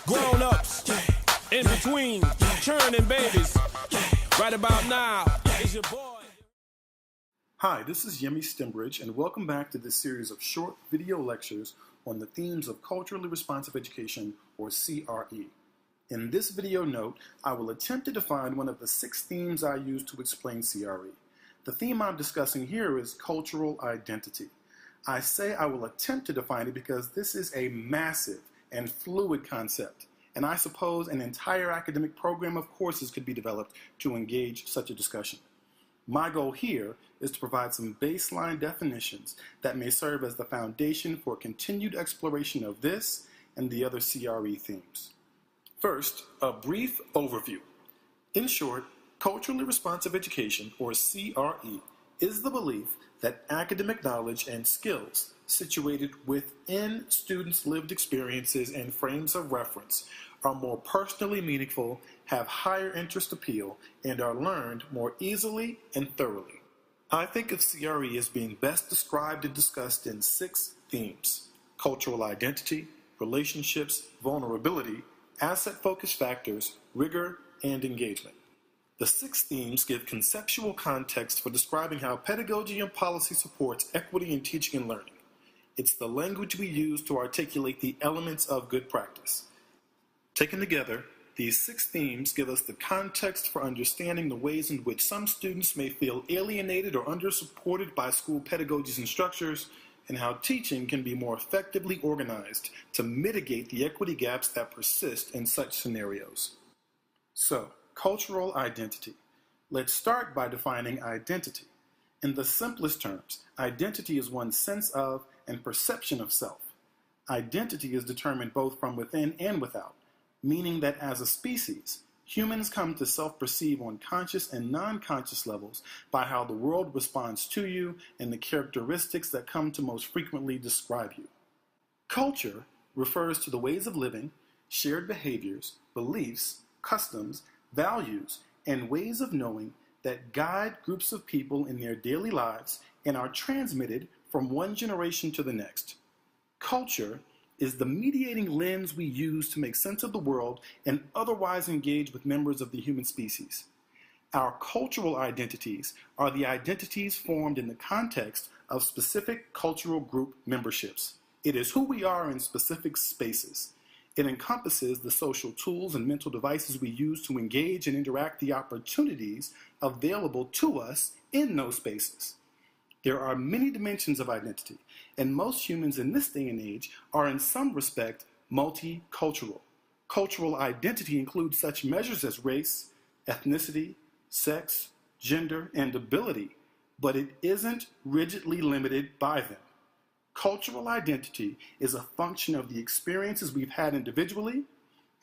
Grown-ups, in between, churning babies. Right about now, is your boy. Hi, this is Yemi Stembridge, and welcome back to this series of short video lectures on the themes of culturally responsive education, or CRE. In this video note, I will attempt to define one of the 6 themes I use to explain CRE. The theme I'm discussing here is cultural identity. I say I will attempt to define it because this is a massive and fluid concept, and I suppose an entire academic program of courses could be developed to engage such a discussion. My goal here is to provide some baseline definitions that may serve as the foundation for continued exploration of this and the other CRE themes. First, a brief overview. In short, culturally responsive education, or CRE, is the belief that academic knowledge and skills situated within students' lived experiences and frames of reference are more personally meaningful, have higher interest appeal, and are learned more easily and thoroughly. I think of CRE as being best described and discussed in 6 themes: cultural identity, relationships, vulnerability, asset-focused factors, rigor, and engagement. The 6 themes give conceptual context for describing how pedagogy and policy supports equity in teaching and learning. It's the language we use to articulate the elements of good practice. Taken together, these 6 themes give us the context for understanding the ways in which some students may feel alienated or under-supported by school pedagogies and structures, and how teaching can be more effectively organized to mitigate the equity gaps that persist in such scenarios. So, cultural identity. Let's start by defining identity. In the simplest terms, identity is one's sense of and perception of self. Identity is determined both from within and without, meaning that as a species, humans come to self-perceive on conscious and non-conscious levels by how the world responds to you and the characteristics that come to most frequently describe you. Culture refers to the ways of living, shared behaviors, beliefs, customs, values, and ways of knowing that guide groups of people in their daily lives and are transmitted from one generation to the next. Culture is the mediating lens we use to make sense of the world and otherwise engage with members of the human species. Our cultural identities are the identities formed in the context of specific cultural group memberships. It is who we are in specific spaces. It encompasses the social tools and mental devices we use to engage and interact the opportunities available to us in those spaces. There are many dimensions of identity, and most humans in this day and age are in some respect multicultural. Cultural identity includes such measures as race, ethnicity, sex, gender, and ability, but it isn't rigidly limited by them. Cultural identity is a function of the experiences we've had individually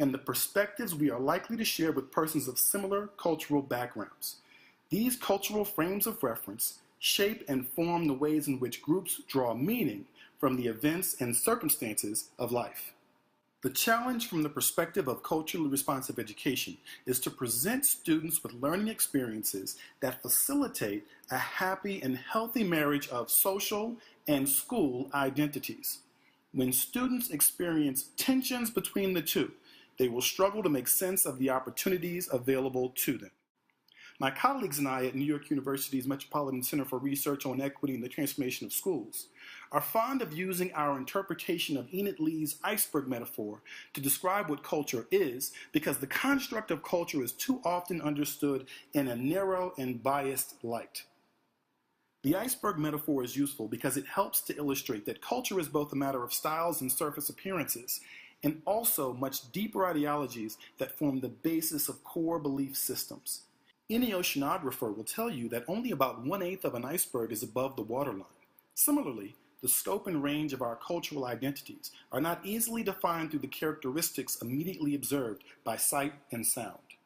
and the perspectives we are likely to share with persons of similar cultural backgrounds. These cultural frames of reference shape and form the ways in which groups draw meaning from the events and circumstances of life. The challenge from the perspective of culturally responsive education is to present students with learning experiences that facilitate a happy and healthy marriage of social and school identities. When students experience tensions between the two, they will struggle to make sense of the opportunities available to them. My colleagues and I at New York University's Metropolitan Center for Research on Equity and the Transformation of Schools are fond of using our interpretation of Enid Lee's iceberg metaphor to describe what culture is, because the construct of culture is too often understood in a narrow and biased light. The iceberg metaphor is useful because it helps to illustrate that culture is both a matter of styles and surface appearances, and also much deeper ideologies that form the basis of core belief systems. Any oceanographer will tell you that only about 1/8 of an iceberg is above the waterline. Similarly, the scope and range of our cultural identities are not easily defined through the characteristics immediately observed by sight and sound.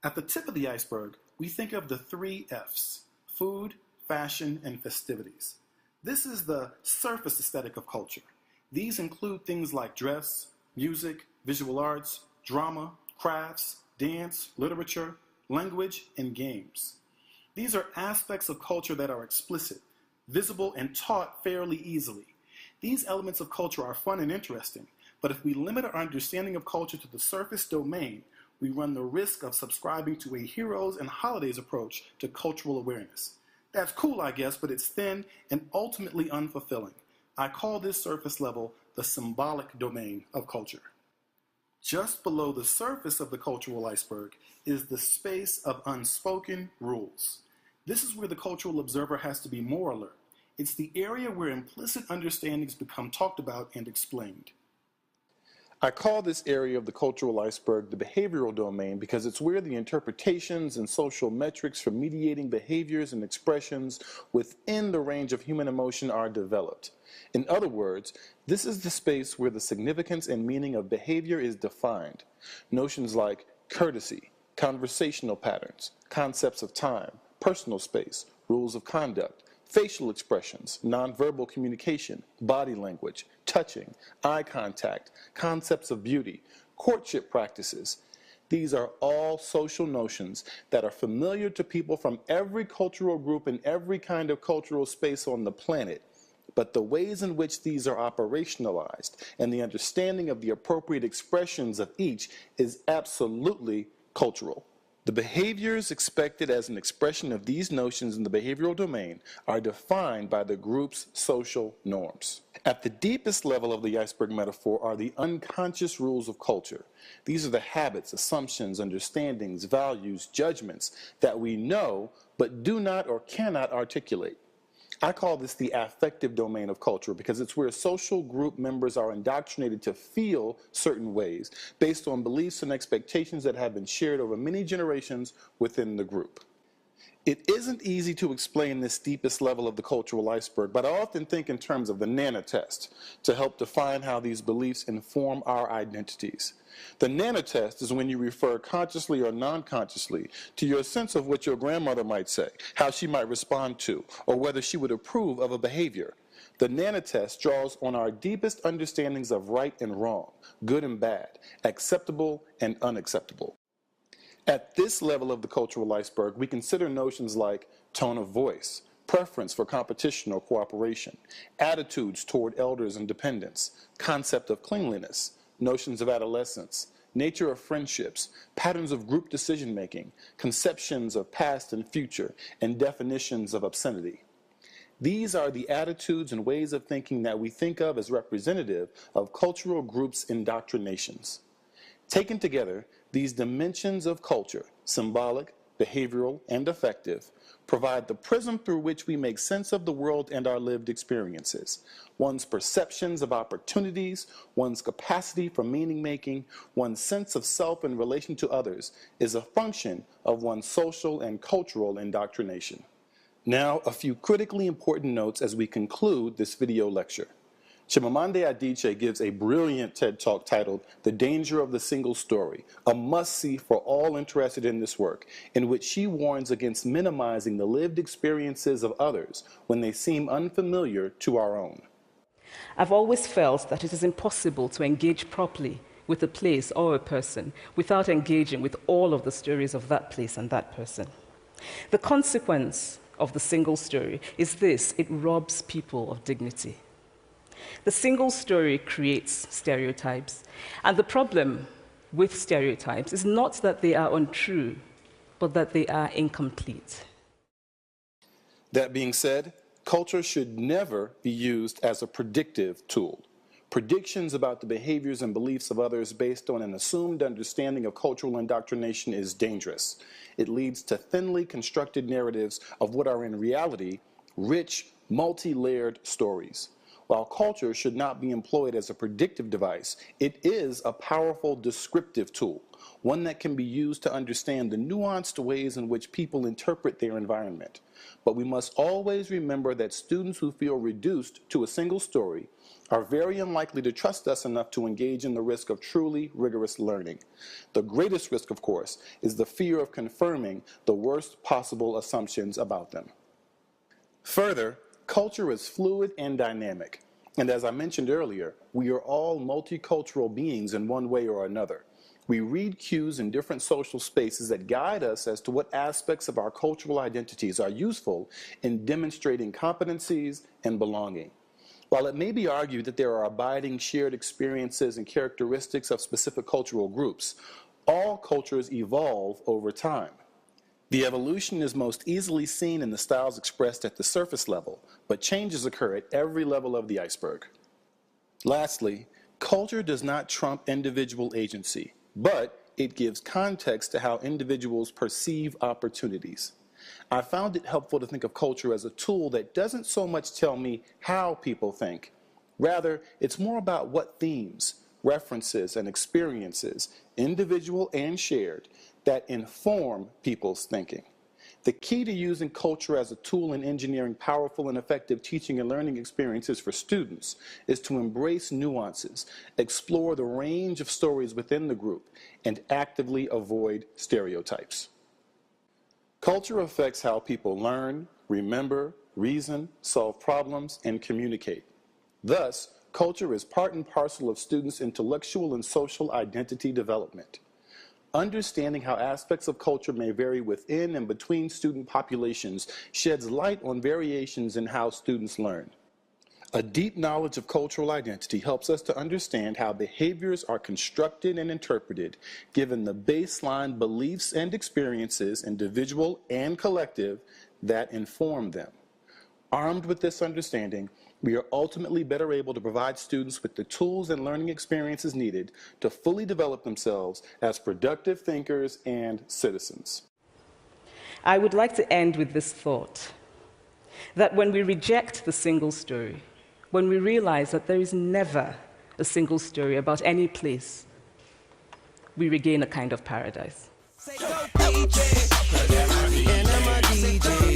At the tip of the iceberg, we think of the 3 F's: food, fashion, and festivities. This is the surface aesthetic of culture. These include things like dress, music, visual arts, drama, crafts, dance, literature, language, and games. These are aspects of culture that are explicit, visible, and taught fairly easily. These elements of culture are fun and interesting, but if we limit our understanding of culture to the surface domain, we run the risk of subscribing to a heroes and holidays approach to cultural awareness. That's cool, I guess, but it's thin and ultimately unfulfilling. I call this surface level the symbolic domain of culture. Just below the surface of the cultural iceberg is the space of unspoken rules. This is where the cultural observer has to be more alert. It's the area where implicit understandings become talked about and explained. I call this area of the cultural iceberg the behavioral domain because it's where the interpretations and social metrics for mediating behaviors and expressions within the range of human emotion are developed. In other words, this is the space where the significance and meaning of behavior is defined. Notions like courtesy, conversational patterns, concepts of time, personal space, rules of conduct, facial expressions, nonverbal communication, body language, touching, eye contact, concepts of beauty, courtship practices. These are all social notions that are familiar to people from every cultural group and every kind of cultural space on the planet. But the ways in which these are operationalized and the understanding of the appropriate expressions of each is absolutely cultural. The behaviors expected as an expression of these notions in the behavioral domain are defined by the group's social norms. At the deepest level of the iceberg metaphor are the unconscious rules of culture. These are the habits, assumptions, understandings, values, judgments that we know but do not or cannot articulate. I call this the affective domain of culture because it's where social group members are indoctrinated to feel certain ways based on beliefs and expectations that have been shared over many generations within the group. It isn't easy to explain this deepest level of the cultural iceberg, but I often think in terms of the Nana test to help define how these beliefs inform our identities. The Nana test is when you refer consciously or non-consciously to your sense of what your grandmother might say, how she might respond to, or whether she would approve of a behavior. The Nana test draws on our deepest understandings of right and wrong, good and bad, acceptable and unacceptable. At this level of the cultural iceberg, we consider notions like tone of voice, preference for competition or cooperation, attitudes toward elders and dependents, concept of cleanliness, notions of adolescence, nature of friendships, patterns of group decision-making, conceptions of past and future, and definitions of obscenity. These are the attitudes and ways of thinking that we think of as representative of cultural groups' indoctrinations. Taken together, these dimensions of culture, symbolic, behavioral, and affective, provide the prism through which we make sense of the world and our lived experiences. One's perceptions of opportunities, one's capacity for meaning-making, one's sense of self in relation to others is a function of one's social and cultural indoctrination. Now, a few critically important notes as we conclude this video lecture. Chimamanda Adichie gives a brilliant TED Talk titled The Danger of the Single Story, a must-see for all interested in this work, in which she warns against minimizing the lived experiences of others when they seem unfamiliar to our own. I've always felt that it is impossible to engage properly with a place or a person without engaging with all of the stories of that place and that person. The consequence of the single story is this: it robs people of dignity. The single story creates stereotypes, and the problem with stereotypes is not that they are untrue, but that they are incomplete. That being said, culture should never be used as a predictive tool. Predictions about the behaviors and beliefs of others based on an assumed understanding of cultural indoctrination is dangerous. It leads to thinly constructed narratives of what are in reality rich, multi-layered stories. While culture should not be employed as a predictive device, it is a powerful descriptive tool, one that can be used to understand the nuanced ways in which people interpret their environment. But we must always remember that students who feel reduced to a single story are very unlikely to trust us enough to engage in the risk of truly rigorous learning. The greatest risk, of course, is the fear of confirming the worst possible assumptions about them. Further, culture is fluid and dynamic, and as I mentioned earlier, we are all multicultural beings in one way or another. We read cues in different social spaces that guide us as to what aspects of our cultural identities are useful in demonstrating competencies and belonging. While it may be argued that there are abiding shared experiences and characteristics of specific cultural groups, all cultures evolve over time. The evolution is most easily seen in the styles expressed at the surface level, but changes occur at every level of the iceberg. Lastly, culture does not trump individual agency, but it gives context to how individuals perceive opportunities. I found it helpful to think of culture as a tool that doesn't so much tell me how people think. Rather, it's more about what themes, references, and experiences, individual and shared, that inform people's thinking. The key to using culture as a tool in engineering powerful and effective teaching and learning experiences for students is to embrace nuances, explore the range of stories within the group, and actively avoid stereotypes. Culture affects how people learn, remember, reason, solve problems, and communicate. Thus, culture is part and parcel of students' intellectual and social identity development. Understanding how aspects of culture may vary within and between student populations sheds light on variations in how students learn. A deep knowledge of cultural identity helps us to understand how behaviors are constructed and interpreted, given the baseline beliefs and experiences, individual and collective, that inform them. Armed with this understanding, we are ultimately better able to provide students with the tools and learning experiences needed to fully develop themselves as productive thinkers and citizens. I would like to end with this thought, that when we reject the single story, when we realize that there is never a single story about any place, we regain a kind of paradise. And I'm a DJ.